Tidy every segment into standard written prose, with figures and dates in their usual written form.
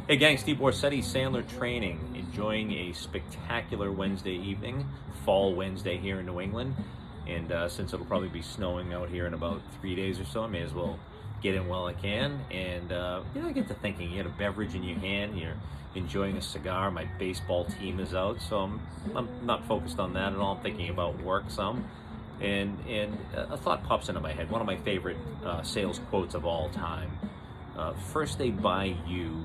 Hey gang, Steve Borsetti, Sandler Training, enjoying a spectacular Wednesday evening, fall Wednesday here in New England. And since it'll probably be snowing out here in about 3 days or so, I may as well get in while I can. And I get to thinking, you had a beverage in your hand, you're enjoying a cigar, my baseball team is out, so I'm not focused on that at all. I'm thinking about work some. And a thought pops into my head, one of my favorite sales quotes of all time. First they buy you,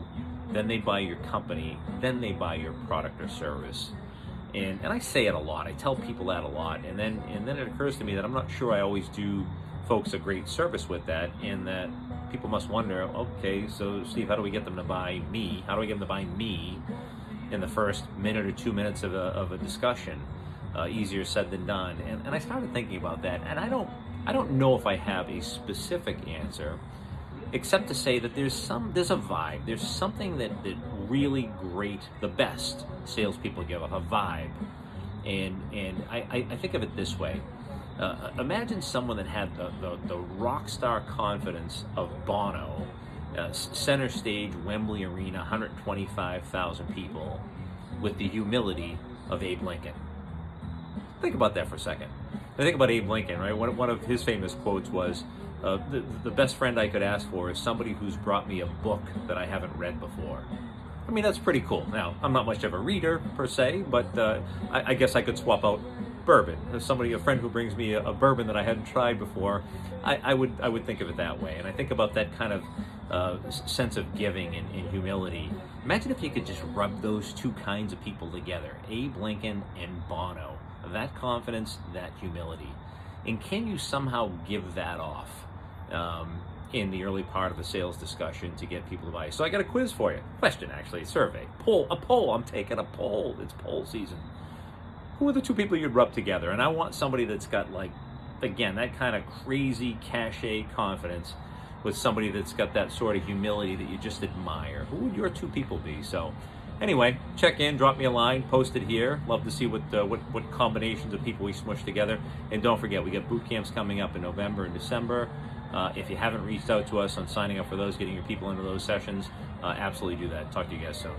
then they buy your company, then they buy your product or service. And I say it a lot. I tell people that a lot. And then it occurs to me that I'm not sure I always do folks a great service with that, in that people must wonder, okay, so Steve, how do we get them to buy me? How do we get them to buy me in the first minute or 2 minutes of a discussion? Easier said than done. And I started thinking about that, and I don't know if I have a specific answer, except to say that there's a vibe. There's something that really great, the best salespeople give off, a vibe. And I think of it this way. Imagine someone that had the rock star confidence of Bono, center stage, Wembley Arena, 125,000 people, with the humility of Abe Lincoln. Think about that for a second. I think about Abe Lincoln, right? One of his famous quotes was, the best friend I could ask for is somebody who's brought me a book that I haven't read before. I mean, that's pretty cool. Now, I'm not much of a reader per se, but I guess I could swap out bourbon. As a friend who brings me a bourbon that I hadn't tried before, I would think of it that way. And I think about that kind of sense of giving and humility. Imagine if you could just rub those two kinds of people together, Abe Lincoln and Bono. That confidence, that humility. And can you somehow give that off in the early part of a sales discussion to get people to buy? So I got a quiz for you. Question, actually, survey. A poll. I'm taking a poll. It's poll season. Who are the two people you'd rub together? And I want somebody that's got, like, again, that kind of crazy cachet confidence with somebody that's got that sort of humility that you just admire. Who would your two people be? So anyway, check in, drop me a line, post it here. Love to see what combinations of people we smush together. And don't forget, we got boot camps coming up in November and December. If you haven't reached out to us on signing up for those, getting your people into those sessions, absolutely do that. Talk to you guys soon.